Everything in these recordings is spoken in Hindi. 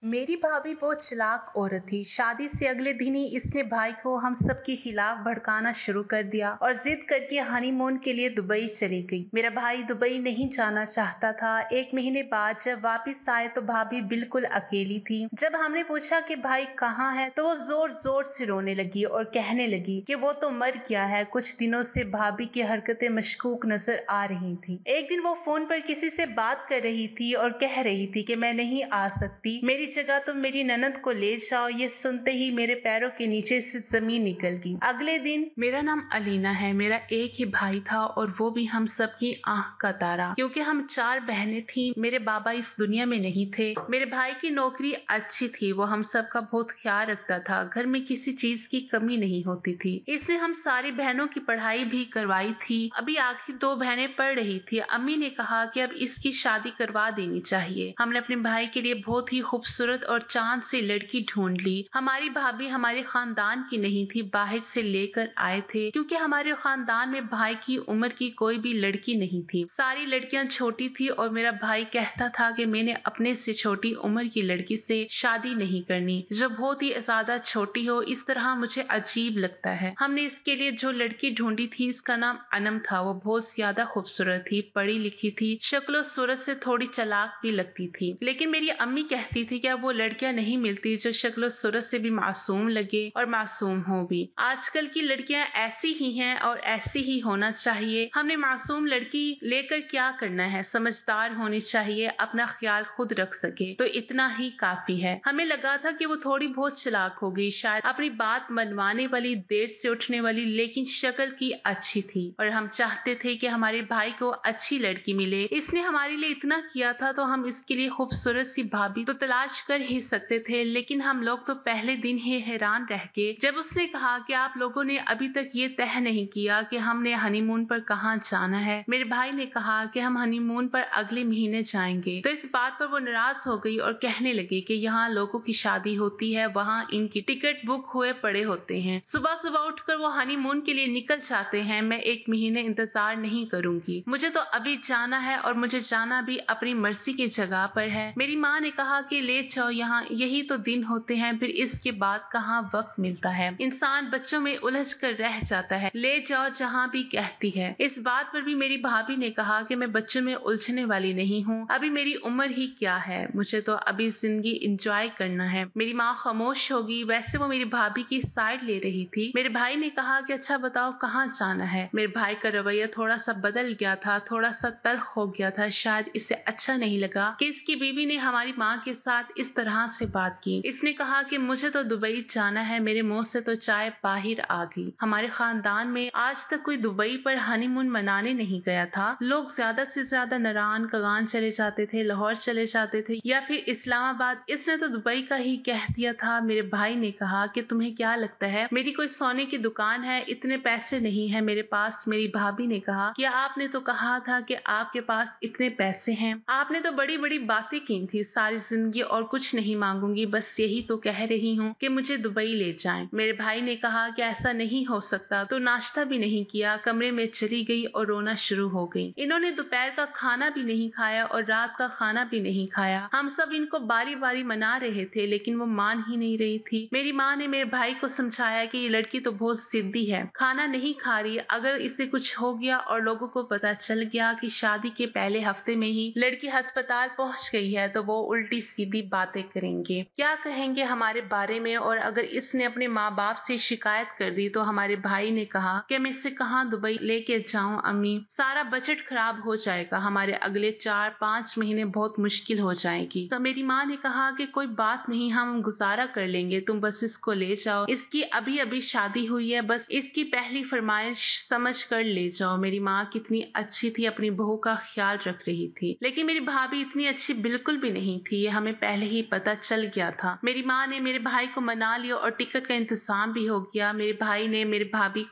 मेरी भाभी बहुत चालाक औरत थी। शादी से अगले दिन ही इसने भाई को हम सब के खिलाफ भड़काना शुरू कर दिया और जिद करके हनीमून के लिए दुबई चली गई। मेरा भाई दुबई नहीं जाना चाहता था। 1 महीने बाद जब वापस आए तो भाभी बिल्कुल अकेली थी। जब हमने पूछा कि भाई कहाँ है तो वो जोर जोर से रोने लगी और कहने लगी कि वो तो मर गया है। कुछ दिनों से भाभी की हरकतें मशकूक नजर आ रही थी। एक दिन वो फोन पर किसी से बात कर रही थी और कह रही थी कि मैं नहीं आ सकती, मेरी जगह तुम मेरी ननद को ले जाओ। ये सुनते ही मेरे पैरों के नीचे से जमीन निकल गई। अगले दिन मेरा नाम अलीना है। मेरा एक ही भाई था और वो भी हम सबकी आंख का तारा, क्योंकि हम 4 बहनें थी। मेरे बाबा इस दुनिया में नहीं थे। मेरे भाई की नौकरी अच्छी थी। वो हम सब का बहुत ख्याल रखता था। घर में किसी चीज की कमी नहीं होती थी। इसने हम सारी बहनों की पढ़ाई भी करवाई थी। अभी आखिर 2 बहनें पढ़ रही थी। अम्मी ने कहा कि अब इसकी शादी करवा देनी चाहिए। हमने अपने भाई के लिए बहुत ही खूबसूरत और चांद से लड़की ढूंढ ली। हमारी भाभी हमारे खानदान की नहीं थी, बाहर से लेकर आए थे, क्योंकि हमारे खानदान में भाई की उम्र की कोई भी लड़की नहीं थी। सारी लड़कियां छोटी थी और मेरा भाई कहता था कि मैंने अपने से छोटी उम्र की लड़की से शादी नहीं करनी, जो बहुत ही ज्यादा छोटी हो। इस तरह मुझे अजीब लगता है। हमने इसके लिए जो लड़की ढूंढी थी इसका नाम अनम था। वो बहुत ज्यादा खूबसूरत थी, पढ़ी लिखी थी, शक्लो सूरत से थोड़ी चालाक भी लगती थी। लेकिन मेरी अम्मी कहती थी कि अब वो लड़कियां नहीं मिलती जो शक्लो सूरत से भी मासूम लगे और मासूम हो भी। आजकल की लड़कियां ऐसी ही हैं और ऐसी ही होना चाहिए। हमने मासूम लड़की लेकर क्या करना है, समझदार होनी चाहिए, अपना ख्याल खुद रख सके तो इतना ही काफी है। हमें लगा था कि वो थोड़ी बहुत चालाक होगी, शायद अपनी बात मनवाने वाली, देर से उठने वाली, लेकिन शक्ल की अच्छी थी और हम चाहते थे कि हमारे भाई को अच्छी लड़की मिले। इसने हमारे लिए इतना किया था तो हम इसके लिए खूबसूरत सी भाभी तो तलाश कर ही सकते थे। लेकिन हम लोग तो पहले दिन ही हैरान रह गए जब उसने कहा कि आप लोगों ने अभी तक ये तय नहीं किया कि हमने हनीमून पर कहाँ जाना है। मेरे भाई ने कहा कि हम हनीमून पर अगले महीने जाएंगे। तो इस बात पर वो नाराज हो गई और कहने लगी कि यहाँ लोगों की शादी होती है, वहाँ इनकी टिकट बुक हुए पड़े होते हैं। सुबह सुबह उठकर वो हनीमून के लिए निकल जाते हैं। मैं 1 महीने इंतजार नहीं करूंगी। मुझे तो अभी जाना है और मुझे जाना भी अपनी मर्जी की जगह पर है। मेरी माँ ने कहा कि ले जाओ, यहाँ यही तो दिन होते हैं, फिर इसके बाद कहाँ वक्त मिलता है। इंसान बच्चों में उलझ कर रह जाता है। ले जाओ जहाँ भी कहती है। इस बात पर भी मेरी भाभी ने कहा कि मैं बच्चों में उलझने वाली नहीं हूँ। अभी मेरी उम्र ही क्या है, मुझे तो अभी जिंदगी एंजॉय करना है। मेरी माँ खामोश होगी। वैसे वो मेरी भाभी की साइड ले रही थी। मेरे भाई ने कहा कि अच्छा बताओ कहाँ जाना है। मेरे भाई का रवैया थोड़ा सा बदल गया था, थोड़ा सा तल्ख हो गया था। शायद इसे अच्छा नहीं लगा कि इसकी बीवी ने हमारी माँ के साथ इस तरह से बात की। इसने कहा कि मुझे तो दुबई जाना है। मेरे मुंह से तो चाय बाहर आ गई। हमारे खानदान में आज तक कोई दुबई पर हनीमून मनाने नहीं गया था। लोग ज्यादा से ज्यादा नारायण कगान चले जाते थे, लाहौर चले जाते थे या फिर इस्लामाबाद। इसने तो दुबई का ही कह दिया था। मेरे भाई ने कहा कि तुम्हें क्या लगता है मेरी कोई सोने की दुकान है, इतने पैसे नहीं है मेरे पास। मेरी भाभी ने कहा कि आपने तो कहा था कि आपके पास इतने पैसे हैं, आपने तो बड़ी बड़ी बातें की थी, सारी जिंदगी और कुछ नहीं मांगूंगी, बस यही तो कह रही हूँ कि मुझे दुबई ले जाएं। मेरे भाई ने कहा कि ऐसा नहीं हो सकता। तो नाश्ता भी नहीं किया, कमरे में चली गई और रोना शुरू हो गई। इन्होंने दोपहर का खाना भी नहीं खाया और रात का खाना भी नहीं खाया। हम सब इनको बारी बारी मना रहे थे लेकिन वो मान ही नहीं रही थी। मेरी माँ ने मेरे भाई को समझाया कि ये लड़की तो बहुत जिद्दी है, खाना नहीं खा रही। अगर इसे कुछ हो गया और लोगों को पता चल गया कि शादी के पहले हफ्ते में ही लड़की अस्पताल पहुंच गई है तो वो उल्टी सीधी बातें करेंगे, क्या कहेंगे हमारे बारे में। और अगर इसने अपने माँ बाप से शिकायत कर दी तो हमारे भाई ने कहा कि मैं इसे कहाँ दुबई लेके जाऊं अम्मी, सारा बजट खराब हो जाएगा, हमारे अगले 4-5 महीने बहुत मुश्किल हो जाएगी। तो मेरी माँ ने कहा कि कोई बात नहीं, हम गुजारा कर लेंगे, तुम बस इसको ले जाओ, इसकी अभी अभी शादी हुई है, बस इसकी पहली फरमाइश समझ कर ले जाओ। मेरी माँ कितनी अच्छी थी, अपनी बहू का ख्याल रख रही थी। लेकिन मेरी भाभी इतनी अच्छी बिल्कुल भी नहीं थी, ये हमें पहले ही पता चल गया था। मेरी माँ ने मेरे भाई को मना लिया और टिकट का इंतजाम भी हो गया। मेरे भाई ने मेरी भाभी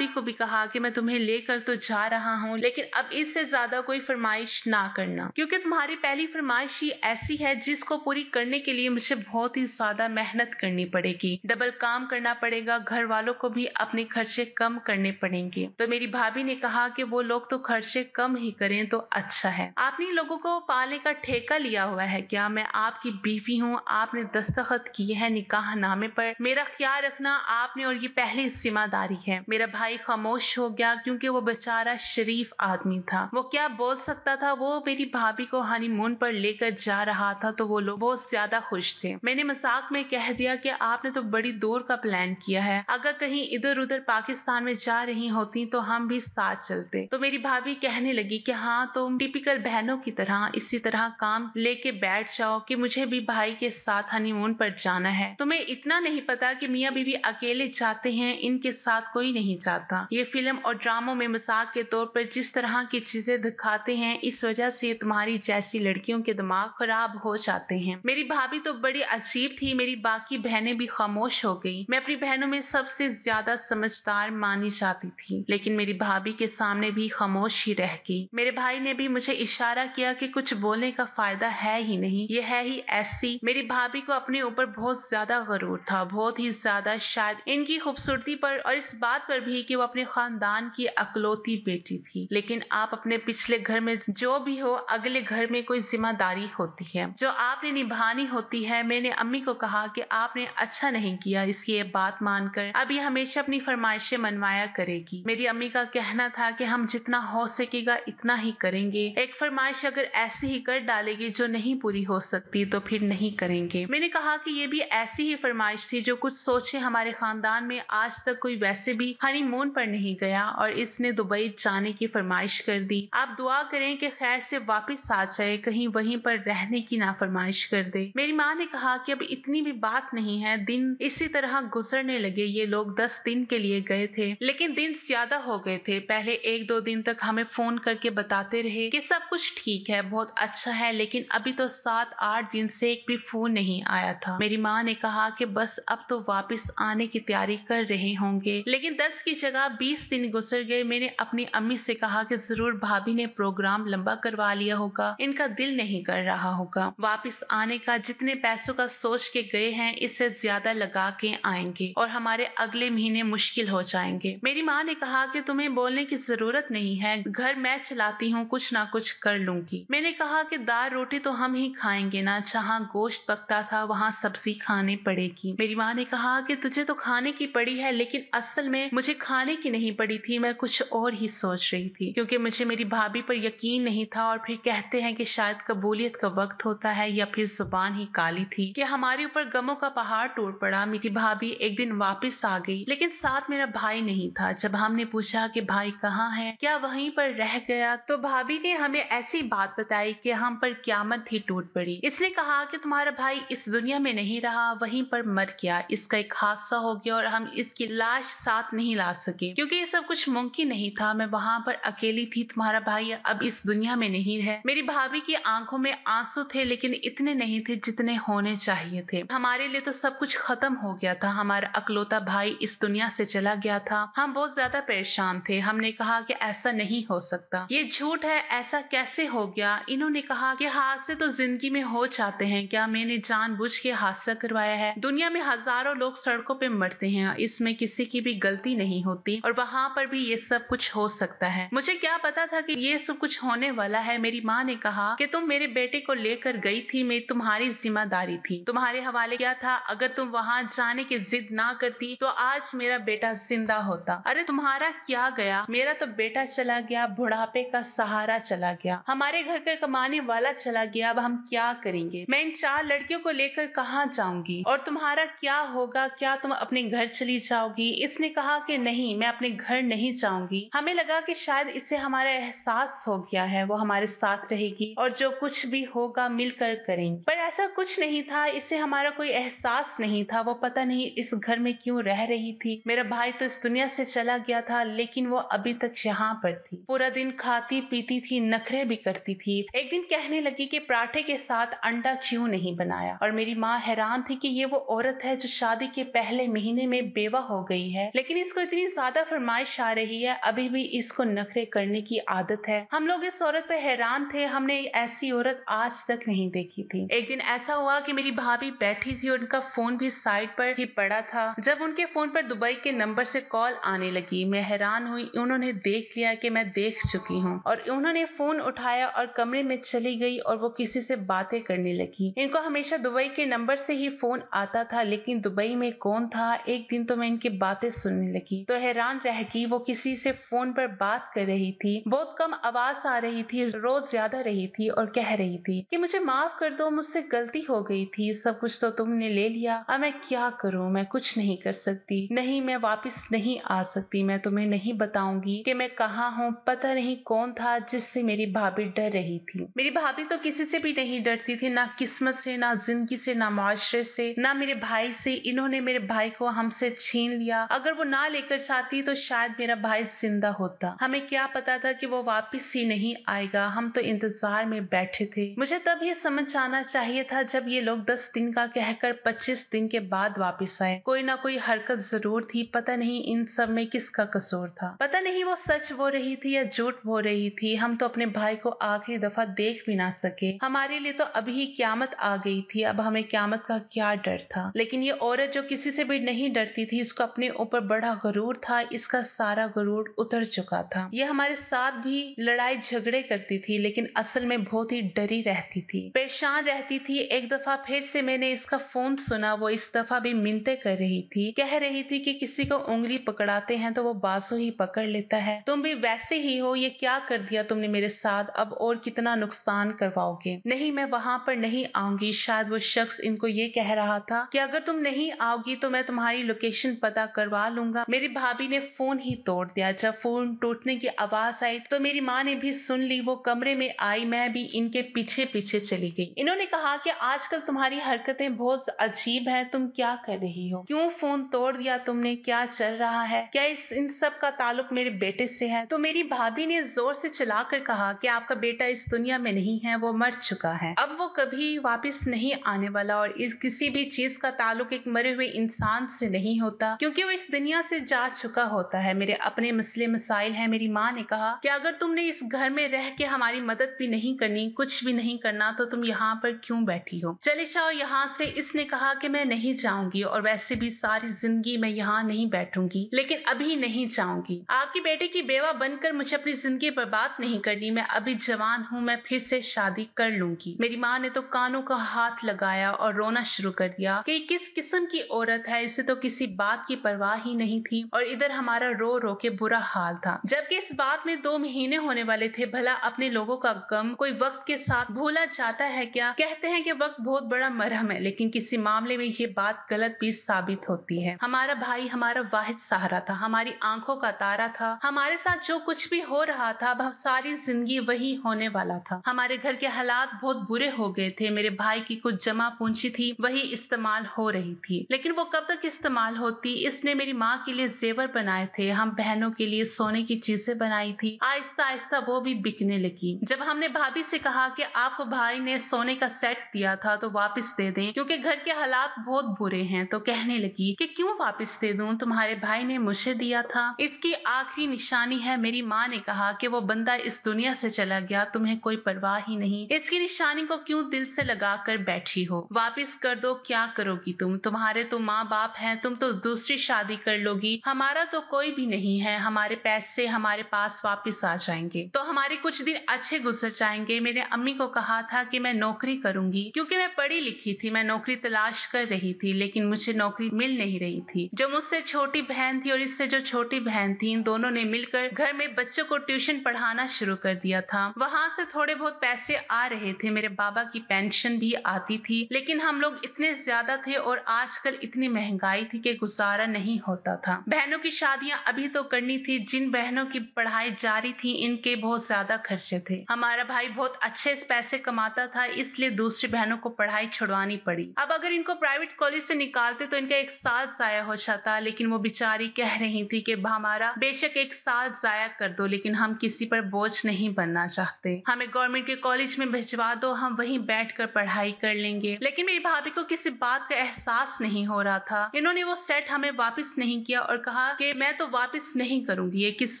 को भी कहा कि मैं तुम्हें लेकर तो जा रहा हूँ, लेकिन अब इससे ज्यादा कोई फरमाइश ना करना, क्योंकि तुम्हारी पहली फरमाइश ही ऐसी है जिसको पूरी करने के लिए मुझे बहुत ही ज्यादा मेहनत करनी पड़ेगी, डबल काम करना पड़ेगा, घर वालों को भी अपने खर्चे कम करने पड़ेंगे। तो मेरी भाभी ने कहा कि वो लोग तो खर्चे कम ही करें तो अच्छा है। आपने लोगों को पालने का ठेका लिया हुआ है क्या? मैं आपकी बीवी हूँ, आपने दस्तखत किए हैं निकाहनामे पर, मेरा ख्याल रखना आपने और ये पहली जिम्मेदारी है। मेरा भाई खामोश हो गया क्योंकि वो बेचारा शरीफ आदमी था। वो क्या बोल सकता था? वो मेरी भाभी को हनीमून पर लेकर जा रहा था तो वो लोग बहुत ज्यादा खुश थे। मैंने मजाक में कह दिया कि आपने तो बड़ी दूर का प्लान किया है, अगर कहीं इधर उधर पाकिस्तान में जा रही होती तो हम भी साथ चलते। तो मेरी भाभी कहने लगी कि हाँ, तुम टिपिकल बहनों की तरह इसी तरह काम लेके बैठ जाओ कि मुझे भी भाई के साथ हनीमून पर जाना है। तुम्हें इतना नहीं पता कि मियाँ बीवी अकेले जाते हैं, इनके साथ कोई नहीं जाता। ये फिल्म और ड्रामों में मजाक के तौर पर जिस तरह की चीजें दिखाते हैं, इस वजह से तुम्हारी जैसी लड़कियों के दिमाग खराब हो जाते हैं। मेरी भाभी तो बड़ी अजीब थी। मेरी बाकी बहनें भी खामोश हो गई। मैं अपनी बहनों में सबसे ज्यादा समझदार मानी जाती थी, लेकिन मेरी भाभी के सामने भी खामोश ही रह गई। मेरे भाई ने भी मुझे इशारा किया कि कुछ बोलने का फायदा है ही नहीं, ये है ही ऐसी। मेरी भाभी को अपने ऊपर बहुत ज्यादा गरूर था, बहुत ही ज्यादा, शायद इनकी खूबसूरती पर और इस बात पर भी कि वो अपने खानदान की अकलौती बेटी थी। लेकिन आप अपने पिछले घर में जो भी हो, अगले घर में कोई जिम्मेदारी होती है जो आपने निभानी होती है। मैंने अम्मी को कहा कि आपने अच्छा नहीं किया इसकी ये बात मानकर, अब ये हमेशा अपनी फरमाइशें मनवाया करेगी। मेरी अम्मी का कहना था कि हम जितना हो सकेगा इतना ही करेंगे, एक फरमाइश अगर ऐसी ही कर डालेगी जो नहीं पूरी हो सकती तो फिर नहीं करेंगे। मैंने कहा कि ये भी ऐसी ही फरमाइश थी जो कुछ सोचे, हमारे खानदान में आज तक कोई वैसे भी हनीमून पर नहीं गया और इसने दुबई जाने की फरमाइश कर दी। आप दुआ करें कि खैर से वापस आ जाए, कहीं वहीं पर रहने की ना फरमाइश कर दे। मेरी माँ ने कहा कि अब इतनी भी बात नहीं है, दिन इसी तरह गुजरने लगे। ये लोग 10 दिन के लिए गए थे, लेकिन दिन ज्यादा हो गए थे। पहले 1-2 दिन तक हमें फोन करके बताते रहे कि सब कुछ ठीक है, बहुत अच्छा है, लेकिन अभी तो 7-8 दिन से एक भी फोन नहीं आया था। मेरी माँ ने कहा कि बस अब तो वापस आने की तैयारी कर रहे होंगे, लेकिन 10 की जगह 20 दिन गुजर गए। मैंने अपनी अम्मी से कहा कि जरूर भाभी ने प्रोग्राम लंबा करवा लिया होगा, इनका दिल नहीं कर रहा होगा वापस आने का। जितने पैसों का सोच के गए हैं इससे ज्यादा लगा के आएंगे और हमारे अगले महीने मुश्किल हो जाएंगे। मेरी माँ ने कहा कि तुम्हें बोलने की जरूरत नहीं है, घर मैं चलाती हूँ, कुछ ना कुछ कर लूंगी। मैंने कहा कि दाल रोटी तो हम ही खाएंगे ना, जहाँ गोश्त पकता था वहाँ सब्जी खानी पड़ेगी। मेरी माँ ने कहा कि तुझे तो खाने की पड़ी है, लेकिन असल में मुझे खाने की नहीं पड़ी थी, मैं कुछ और ही सोच रही थी, क्योंकि मुझे मेरी भाभी पर यकीन नहीं था। और फिर कहते हैं कि शायद कबूलियत का वक्त होता है या फिर जुबान ही काली थी कि हमारे ऊपर गमों का पहाड़ टूट पड़ा। मेरी भाभी एक दिन वापस आ गई, लेकिन साथ मेरा भाई नहीं था। जब हमने पूछा कि भाई कहाँ है, क्या वहीं पर रह गया, तो भाभी ने हमें ऐसी बात बताई कि हम पर क़यामत ही टूट पड़ी। इसने कहा कि तुम्हारा भाई इस दुनिया में नहीं रहा, वहीं पर मर गया, इसका एक हादसा हो गया और हम इसकी लाश साथ नहीं ला सके क्योंकि ये सब कुछ मुमकिन नहीं था। मैं वहां पर अकेली थी, तुम्हारा भाई अब इस दुनिया में नहीं है। मेरी भाभी की आंखों में आंसू थे, लेकिन इतने नहीं थे जितने होने चाहिए थे। हमारे लिए तो सब कुछ खत्म हो गया था, हमारा अकलौता भाई इस दुनिया से चला गया था। हम बहुत ज्यादा परेशान थे। हमने कहा कि ऐसा नहीं हो सकता, ये झूठ है, ऐसा कैसे हो गया। इन्होंने कहा कि हादसे तो जिंदगी में हो जाते हैं, क्या मैंने जानबूझ के हादसा करवाया है? दुनिया में हजारों लोग सड़कों पे मरते हैं, इसमें किसी की भी गलती नहीं होती और वहां पर भी ये सब कुछ हो सकता है। मुझे क्या पता था कि ये सब कुछ होने वाला है। मेरी माँ ने कहा कि तुम मेरे बेटे को लेकर गई थी, मैं तुम्हारी जिम्मेदारी थी, तुम्हारे हवाले किया था। अगर तुम वहां जाने की जिद ना करती तो आज मेरा बेटा जिंदा होता। अरे तुम्हारा क्या गया, मेरा तो बेटा चला गया, बुढ़ापे का सहारा चला गया, हमारे घर का कमाने वाला चला गया। अब हम क्या करेंगे? मैं इन 4 लड़कियों को लेकर कहाँ जाऊंगी? और तुम्हारा क्या होगा? क्या तुम अपने घर चली जाओगी? इसने कहा कि नहीं, मैं अपने घर नहीं जाऊंगी। हमें लगा कि शायद इसे हमारा एहसास हो गया है, वो हमारे साथ रहेगी और जो कुछ भी होगा मिलकर करेंगे। पर ऐसा कुछ नहीं था, इसे हमारा कोई एहसास नहीं था। वो पता नहीं इस घर में क्यों रह रही थी। मेरा भाई तो इस दुनिया से चला गया था, लेकिन वो अभी तक यहाँ पर थी। पूरा दिन खाती पीती थी, नखरे भी करती थी। एक दिन कहने लगी कि पराठे के साथ अंडा क्यों नहीं बनाया। और मेरी माँ हैरान थी कि ये वो औरत है जो शादी के पहले महीने में बेवा हो गई है, लेकिन इसको इतनी ज्यादा फरमाइश आ रही है, अभी भी इसको नखरे करने की आदत है। हम लोग इस औरत पे हैरान थे, हमने ऐसी औरत आज तक नहीं देखी थी। एक दिन ऐसा हुआ कि मेरी भाभी बैठी थी और उनका फोन भी साइड पर ही पड़ा था। जब उनके फोन पर दुबई के नंबर से कॉल आने लगी, मैं हैरान हुई। उन्होंने देख लिया कि मैं देख चुकी हूँ और उन्होंने फोन उठाया और कमरे में चली गई और वो किसी से बातें करने लगी। इनको हमेशा दुबई के नंबर से ही फोन आता था, लेकिन दुबई में कौन था। एक दिन तो मैं इनकी बातें सुनने लगी तो हैरान रह गई। वो किसी से फोन पर बात कर रही थी, बहुत कम आवाज आ रही थी, रोज ज्यादा रही थी और कह रही थी कि मुझे माफ कर दो, मुझसे गलती हो गई थी, सब कुछ तो तुमने ले लिया, अब मैं क्या करूं, मैं कुछ नहीं कर सकती, नहीं मैं वापस नहीं आ सकती, मैं तुम्हें नहीं बताऊंगी कि मैं कहाँ हूँ। पता नहीं कौन था जिससे मेरी भाभी डर रही थी। मेरी भाभी तो किसी से भी नहीं डरती थी, ना किस्मत से, ना जिंदगी से, ना माशरे से, ना मेरे भाई से। इन्होंने मेरे भाई को हमसे छीन लिया। अगर वो ना लेकर जाती तो शायद मेरा भाई जिंदा होता। हमें क्या पता था कि वो वापस ही नहीं आएगा। हम तो इंतजार में बैठे थे। मुझे तब ये समझ आना चाहिए था जब ये लोग 10 दिन का कहकर 25 दिन के बाद वापस आए। कोई ना कोई हरकत जरूर थी। पता नहीं इन सब में किसका कसूर था। पता नहीं वो सच बोल रही थी या झूठ बोल रही थी। हम तो अपने भाई को आखिरी दफा देख भी ना सके। हमारे लिए तो अभी ही क्यामत आ गई थी। अब हमें क्यामत का क्या डर था। लेकिन ये औरत जो किसी से भी नहीं डरती थी, इसको अपने ऊपर बड़ा गरूर था। इसका सारा गरूर उतर चुका था। ये हमारे साथ भी लड़ाई झगड़े करती थी, लेकिन असल में बहुत ही डरी रहती थी, परेशान रहती थी। एक दफा फिर से मैंने इसका फोन सुना। वो इस दफा भी मिन्नतें कर रही थी, कह रही थी कि किसी को उंगली पकड़ाते हैं तो वो बाजू ही पकड़ लेता है। तुम भी वैसे ही हो। ये क्या कर दिया तुमने मेरे साथ, अब और कितना नुकसान करवाओगे। नहीं, मैं वहां पर नहीं आऊंगी। शायद वो शख्स इनको ये कह रहा था कि अगर तुम नहीं आओगी तो मैं तुम्हारी लोकेशन पता करवा लूंगा। मेरी भाभी ने फोन ही तोड़ दिया। जब फोन टूटने की आवाज आई तो मेरी माँ ने भी सुन ली। वो कमरे में आई, मैं भी इनके पीछे पीछे चली गई। इन्होंने कहा कि आजकल तुम्हारी हरकतें बहुत अजीब हैं, तुम क्या कर रही हो, क्यों फोन तोड़ दिया तुमने, क्या चल रहा है, क्या इन सब का ताल्लुक मेरे बेटे से है। तो मेरी भाभी ने जोर से चिल्लाकर कहा कि आपका बेटा इस दुनिया में नहीं है, वो मर चुका है, अब वो कभी वापस नहीं आने वाला। और इस किसी भी चीज का ताल्लुक एक मरे हुए इंसान से नहीं होता, क्योंकि वो इस दुनिया से जा चुका होता है। मेरे अपने मसले मसाइल हैं। मेरी माँ ने कहा कि अगर तुमने इस घर में रह के हमारी मदद भी नहीं करनी, कुछ भी नहीं करना, तो तुम यहाँ पर क्यों बैठी हो, चले जाओ यहाँ से। इसने कहा कि मैं नहीं जाऊंगी, और वैसे भी सारी जिंदगी मैं यहाँ नहीं बैठूंगी, लेकिन अभी नहीं जाऊंगी। आपकी बेटे की बेवा बनकर मुझे अपनी जिंदगी बर्बाद नहीं करनी। मैं अभी जवान हूँ, मैं फिर से शादी कर लूंगी। मेरी माँ ने तो कानों का हाथ लगाया और रोना शुरू कर दिया कि किस किस्म की औरत है, इसे तो किसी बात की परवाह ही नहीं थी। और इधर हमारा रो रो के बुरा हाल था, जबकि इस बात में 2 महीने होने वाले थे। भला अपने लोगों का गम कोई वक्त के साथ भूला जाता है क्या। कहते हैं कि वक्त बहुत बड़ा मरहम है, लेकिन किसी मामले में ये बात गलत भी साबित होती है। हमारा भाई हमारा वाहिद सहारा था, हमारी आंखों का तारा था। हमारे साथ जो कुछ भी हो रहा था, अब सारी जिंदगी वही होने वाला था। हमारे घर के हालात बहुत बुरे हो गए थे। मेरे भाई की कुछ जमा पूंजी थी, वही इस्तेमाल हो रही थी, लेकिन वो कब तक इस्तेमाल होती। इसने मेरी माँ के लिए जेवर बनाए थे, हम बहनों के लिए सोने की चीजें बनाई थी। आहिस्ता आहिस्ता वो भी बिकने लगी। जब हमने भाभी से कहा कि आपको भाई ने सोने का सेट दिया था तो वापस दे दें, क्योंकि घर के हालात बहुत बुरे हैं, तो कहने लगी कि क्यों वापस दे दूं, तुम्हारे भाई ने मुझे दिया था, इसकी आखिरी निशानी है। मेरी माँ ने कहा कि वो बंदा इस दुनिया से चला गया, तुम्हें कोई परवाह ही नहीं, इसकी निशानी को क्यों दिल से लगा कर बैठी हो, वापिस कर दो। क्या करोगी तुम, तुम्हारे तो माँ बाप हैं, तुम तो दूसरी शादी कर लोगी, हमारा तो कोई भी नहीं है, हमारे पैसे हमारे पास वापिस आ जाएंगे तो हमारे कुछ दिन अच्छे गुजर जाएंगे। मेरे अम्मी को कहा था कि मैं नौकरी करूंगी, क्योंकि मैं पढ़ी लिखी थी। मैं नौकरी तलाश कर रही थी, लेकिन मुझे नौकरी मिल नहीं रही थी। जो मुझसे छोटी बहन थी और इससे जो छोटी बहन थी, इन दोनों ने मिलकर घर में बच्चों को ट्यूशन पढ़ाना शुरू कर दिया था। वहां से थोड़े बहुत पैसे आ रहे थे, मेरे बाबा की पेंशन भी आती थी, लेकिन हम लोग इतने ज्यादा थे और आजकल इतनी महंगाई थी कि गुजारा नहीं होता था। बहनों की शादियां अभी तो करनी थी, जिन बहनों की पढ़ाई जारी थी इनके बहुत ज्यादा खर्चे थे। हमारा भाई बहुत अच्छे पैसे कमाता था, इसलिए दूसरी बहनों को पढ़ाई छुड़वानी पड़ी। अब अगर इनको प्राइवेट कॉलेज से निकालते तो इनका 1 साल जाया हो जाता, लेकिन वो बेचारी कह रही थी कि हमारा बेशक 1 साल जाया कर दो, लेकिन हम किसी पर बोझ नहीं बनना चाहते, हमें गवर्नमेंट के कॉलेज में भिजवा दो, हम वहीं बैठकर पढ़ाई कर लेंगे। लेकिन मेरी भाभी को किसी बात का एहसास नहीं हो रहा था। इन्होंने वो सेट हमें वापस नहीं किया और कहा कि मैं तो वापस नहीं करूंगी। ये किस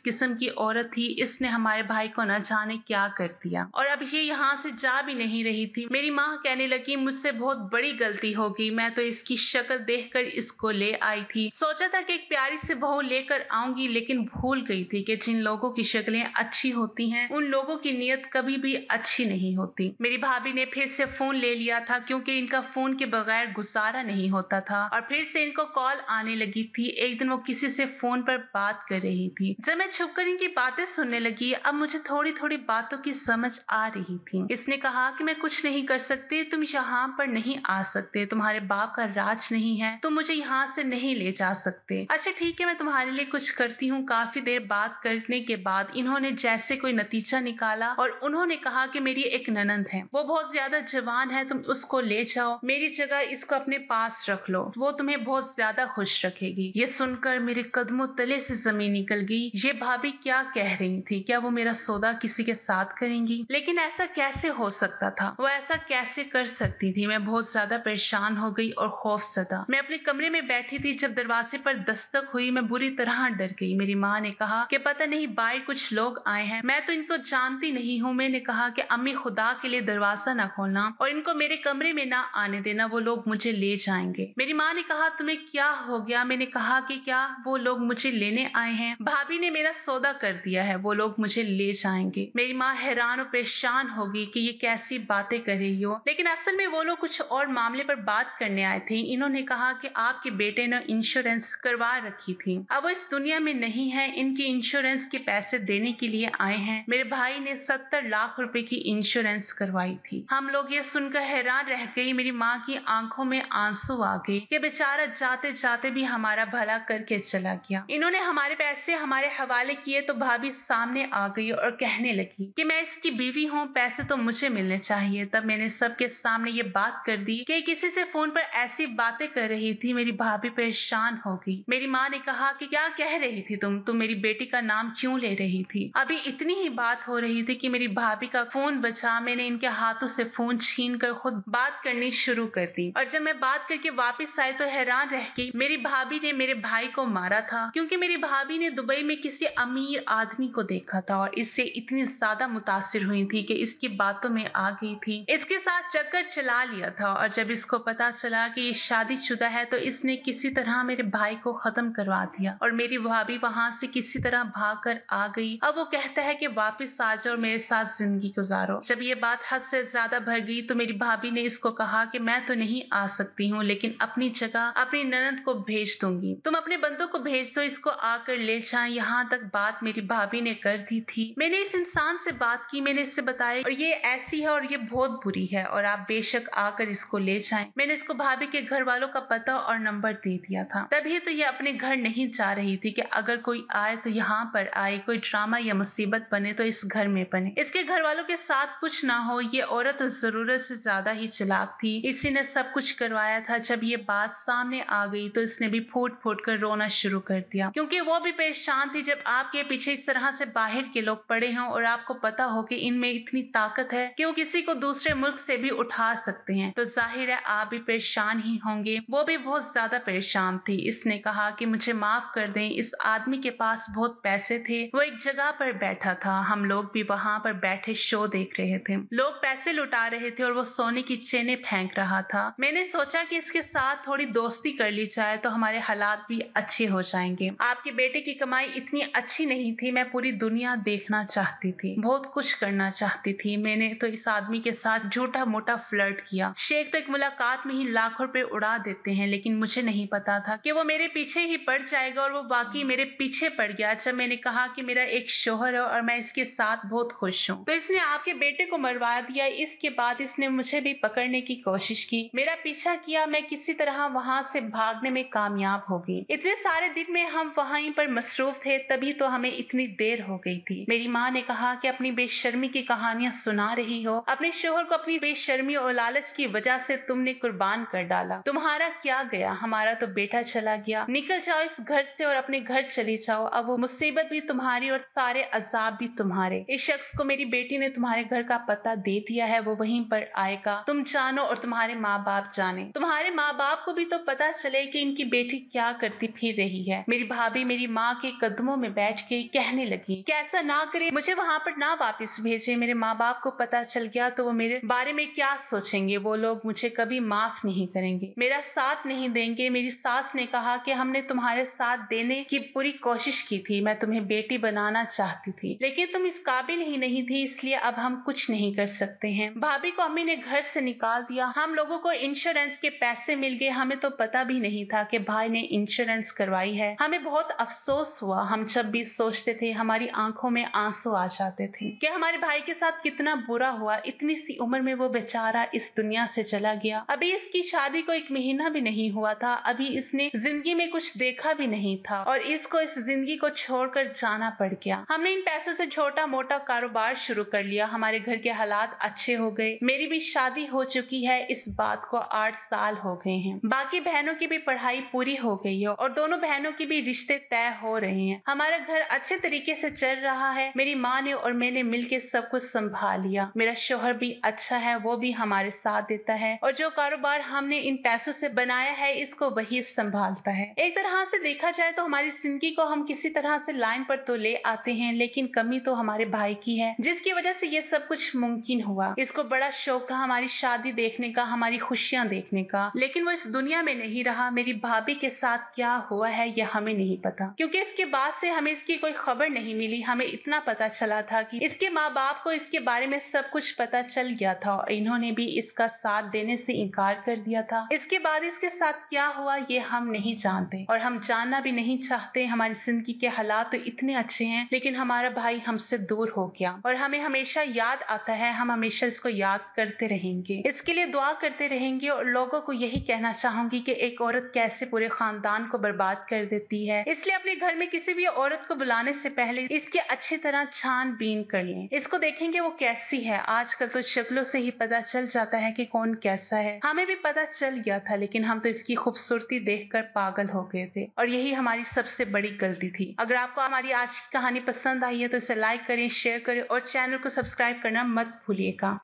किस्म की औरत थी, इसने हमारे भाई को न जाने क्या कर दिया, और अब ये यहाँ से जा भी नहीं रही थी। मेरी माँ कहने लगी मुझसे बहुत बड़ी गलती हो गई, मैं तो इसकी शक्ल देखकर इसको ले आई थी, सोचा था कि एक प्यारी सी बहू लेकर आऊंगी, लेकिन भूल गई थी कि जिन लोगों की शक्लें अच्छी होती हैं उन लोगों की नीयत कभी भी अच्छी नहीं होती। मेरी भाभी भाभी ने फिर से फोन ले लिया था क्योंकि इनका फोन के बगैर गुजारा नहीं होता था और फिर से इनको कॉल आने लगी थी। एक दिन वो किसी से फोन पर बात कर रही थी। जब मैं छुपकर इनकी बातें सुनने लगी, अब मुझे थोड़ी थोड़ी बातों की समझ आ रही थी। इसने कहा कि मैं कुछ नहीं कर सकती, तुम यहाँ पर नहीं आ सकते, तुम्हारे बाप का राज नहीं है, तुम मुझे यहाँ से नहीं ले जा सकते। अच्छा ठीक है, मैं तुम्हारे लिए कुछ करती हूँ। काफी देर बात करने के बाद इन्होंने जैसे कोई नतीजा निकाला और उन्होंने कहा कि मेरी एक ननंद है, वो बहुत ज्यादा जवान है, तुम उसको ले जाओ, मेरी जगह इसको अपने पास रख लो, वो तुम्हें बहुत ज्यादा खुश रखेगी। ये सुनकर मेरे कदमों तले से जमीन निकल गई। ये भाभी क्या कह रही थी? क्या वो मेरा सौदा किसी के साथ करेंगी? लेकिन ऐसा कैसे हो सकता था? वो ऐसा कैसे कर सकती थी? मैं बहुत ज्यादा परेशान हो गई और खौफजदा। मैं अपने कमरे में बैठी थी, जब दरवाजे पर दस्तक हुई मैं बुरी तरह डर गई। मेरी माँ ने कहा कि पता नहीं बाहर कुछ लोग आए हैं, मैं तो इनको जानती नहीं हूँ। मैंने कहा कि अम्मी खुदा के लिए दरवाजा ना खोलना और इनको मेरे कमरे में ना आने देना, वो लोग मुझे ले जाएंगे। मेरी माँ ने कहा तुम्हें क्या हो गया? मैंने कहा कि क्या वो लोग मुझे लेने आए हैं? भाभी ने मेरा सौदा कर दिया है, वो लोग मुझे ले जाएंगे। मेरी माँ हैरान और परेशान हो गई कि ये कैसी बातें कर रही हो, लेकिन असल में वो लोग कुछ और मामले पर बात करने आए थे। इन्होंने कहा कि आपके बेटे ने इंश्योरेंस करवा रखी थी, अब वो इस दुनिया में नहीं है, इनकी इंश्योरेंस के पैसे देने के लिए आए हैं। मेरे भाई ने 70 लाख रुपए की इंश्योरेंस करवाई थी। हम लोग ये सुनकर हैरान रह गई। मेरी माँ की आंखों में आंसू आ गए कि बेचारा जाते जाते भी हमारा भला करके चला गया। इन्होंने हमारे पैसे हमारे हवाले किए तो भाभी सामने आ गई और कहने लगी कि मैं इसकी बीवी हूँ, पैसे तो मुझे मिलने चाहिए। तब मैंने सबके सामने ये बात कर दी कि किसी से फोन पर ऐसी बातें कर रही थी। मेरी भाभी परेशान हो गई। मेरी माँ ने कहा कि क्या कह रही थी तुम मेरी बेटी का नाम क्यों ले रही थी? अभी इतनी ही बात हो रही थी कि मेरी भाभी का फोन बचा। मैंने इनके हाथों से फोन छीन कर खुद बात करनी शुरू कर दी और जब मैं बात करके वापस आई तो हैरान रह गई। मेरी भाभी ने मेरे भाई को मारा था क्योंकि मेरी भाभी ने दुबई में किसी अमीर आदमी को देखा था और इससे इतनी ज्यादा मुतासिर हुई थी कि इसकी बातों में आ गई थी। इसके साथ चक्कर चला लिया था और जब इसको पता चला कि ये शादीशुदा है तो इसने किसी तरह मेरे भाई को खत्म करवा दिया और मेरी भाभी वहां से किसी तरह भाग कर आ गई। अब वो कहता है कि वापस आ जाओ और मेरे साथ जिंदगी गुजारो। जब ये बात हद से ज्यादा भर गई तो मेरी भाभी ने इसको कहा कि मैं तो नहीं आ सकती हूँ, लेकिन अपनी जगह अपनी ननद को भेज दूंगी, तुम अपने बंदों को भेज दो, इसको आकर ले जाएं। यहाँ तक बात मेरी भाभी ने कर दी थी। मैंने इस इंसान से बात की, मैंने इससे बताया और ये ऐसी है और ये बहुत बुरी है और आप बेशक आकर इसको ले जाएं। मैंने इसको भाभी के घर वालों का पता और नंबर दे दिया था। तभी तो ये अपने घर नहीं जा रही थी कि अगर कोई आए तो यहाँ पर आए, कोई ड्रामा या मुसीबत बने तो इस घर में बने, इसके घर वालों के साथ कुछ ना हो। ये औरत जरूरत से ज्यादा ही चालाक थी, इसी ने सब कुछ करवाया था। जब ये बात सामने आ गई तो इसने भी फूट फूट कर रोना शुरू कर दिया क्योंकि वो भी परेशान थी। जब आपके पीछे इस तरह से बाहर के लोग पड़े हों और आपको पता हो कि इनमें इतनी ताकत है कि वो किसी को दूसरे मुल्क से भी उठा सकते हैं, तो जाहिर है आप भी परेशान ही होंगे। वो भी बहुत ज्यादा परेशान थी। इसने कहा कि मुझे माफ कर दें, इस आदमी के पास बहुत पैसे थे, वो एक जगह पर बैठा था, हम लोग भी वहां पर बैठे शो देख रहे थे, लोग पैसे लुटा रहे थे और वो सोने की चेनें फेंक रहा था। मैंने सोचा कि इसके साथ थोड़ी दोस्ती कर ली जाए तो हमारे हालात भी अच्छे हो जाएंगे। आपके बेटे की कमाई इतनी अच्छी नहीं थी, मैं पूरी दुनिया देखना चाहती थी, बहुत कुछ करना चाहती थी। मैंने तो इस आदमी के साथ झूठा मोटा फ्लर्ट किया। शेख तो एक मुलाकात में ही लाखों रुपए उड़ा देते हैं, लेकिन मुझे नहीं पता था कि वो मेरे पीछे ही पड़ जाएगा और वो वाकई मेरे पीछे पड़ गया। जब मैंने कहा कि मेरा एक शोहर है और मैं इसके साथ बहुत खुश हूँ तो इसने आपके बेटे को मरवा दिया। इसके बाद इसने मुझे भी पकड़ने की कोशिश की, मेरा पीछा किया, मैं किसी तरह वहां से भागने में कामयाब हो गई। इतने सारे दिन में हम वहीं पर मसरूफ थे, तभी तो हमें इतनी देर हो गई थी। मेरी माँ ने कहा कि अपनी बेशर्मी की कहानियां सुना रही हो, अपने शोहर को अपनी बेशर्मी और लालच की वजह से तुमने कुर्बान कर डाला। तुम्हारा क्या गया, हमारा तो बेटा चला गया। निकल जाओ इस घर से और अपने घर चली जाओ। अब वो मुसीबत भी तुम्हारी और सारे अजाब भी तुम्हारे। इस शख्स को मेरी बेटी ने तुम्हारे घर का पता दे दिया है, वो वहीं पर आएगा। तुम जानो और तुम्हारे माँ बाप जाने। तुम्हारे माँ बाप को भी तो पता चले कि इनकी बेटी क्या करती फिर रही है। मेरी भाभी मेरी माँ के कदमों में बैठ के कहने लगी कि ऐसा ना करे, मुझे वहां पर ना वापस भेजे। मेरे माँ बाप को पता चल गया तो वो मेरे बारे में क्या सोचेंगे? वो लोग मुझे कभी माफ नहीं करेंगे, मेरा साथ नहीं देंगे। मेरी सास ने कहा कि हमने तुम्हारे साथ देने की पूरी कोशिश की थी, मैं तुम्हें बेटी बनाना चाहती थी, लेकिन तुम इस काबिल ही नहीं थी, इसलिए अब हम कुछ नहीं कर सकते हैं। भाभी को अम्मी ने घर से निकाल दिया। हम लोगों को इंश्योरेंस के पैसे मिल गए। हमें तो पता भी नहीं था कि भाई ने इंश्योरेंस करवाई है। हमें बहुत अफसोस हुआ। हम जब भी सोचते थे हमारी आंखों में आंसू आ जाते थे कि हमारे भाई के साथ कितना बुरा हुआ। इतनी सी उम्र में वो बेचारा इस दुनिया से चला गया। अभी इसकी शादी को 1 महीना भी नहीं हुआ था। अभी इसने जिंदगी में कुछ देखा भी नहीं था और इसको इस जिंदगी को छोड़कर जाना पड़ गया। हमने इन पैसों से छोटा मोटा कारोबार शुरू कर लिया। हमारे घर के हालात अच्छे हो गए। मेरी भी शादी हो चुकी है। इस बात को 8 साल हो गए हैं। बाकी बहनों की भी पढ़ाई पूरी हो गई है और दोनों बहनों के भी रिश्ते तय हो रहे हैं। हमारा घर अच्छे तरीके से चल रहा है। मेरी माँ ने और मैंने मिलकर सब कुछ संभाल लिया। मेरा शोहर भी अच्छा है, वो भी हमारे साथ देता है और जो कारोबार हमने इन पैसों से बनाया है इसको वही संभालता है। एक तरह से देखा जाए तो हमारी जिंदगी को हम किसी तरह से लाइन पर तो ले आते हैं, लेकिन कमी तो हमारे भाई की है जिसकी वजह से ये सब कुछ मुमकिन हुआ। इसको बड़ा शौक था हमारी शादी देखने का, हमारी खुशियां देखने का, लेकिन वो इस दुनिया में नहीं रहा। मेरी भाभी के साथ क्या हुआ है यह हमें नहीं पता, क्योंकि इसके बाद से हमें इसकी कोई खबर नहीं मिली। हमें इतना पता चला था कि इसके माँ बाप को इसके बारे में सब कुछ पता चल गया था और इन्होंने भी इसका साथ देने से इनकार कर दिया था। इसके बाद इसके साथ क्या हुआ ये हम नहीं जानते और हम जानना भी नहीं चाहते। हमारी जिंदगी के हालात तो इतने अच्छे हैं, लेकिन हमारा भाई हमसे दूर हो गया और हमें हमेशा याद आता है। हम हमेशा इसको याद करते रहेंगे, इसके लिए दुआ करते रहेंगे और लोगों को यही कहना चाहूंगी कि एक औरत कैसे पूरे खानदान को बर्बाद कर देती है। इसलिए अपने घर में किसी भी औरत को बुलाने से पहले इसकी अच्छी तरह छानबीन कर लें। इसको देखेंगे वो कैसी है। आजकल तो शक्लों से ही पता चल जाता है कि कौन कैसा है। हमें भी पता चल गया था, लेकिन हम तो इसकी खूबसूरती देखकर पागल हो गए थे और यही हमारी सबसे बड़ी गलती थी। अगर आपको हमारी आज की कहानी पसंद आई है तो इसे लाइक करें, शेयर करें और चैनल को सब्सक्राइब करना मत भूलिएगा।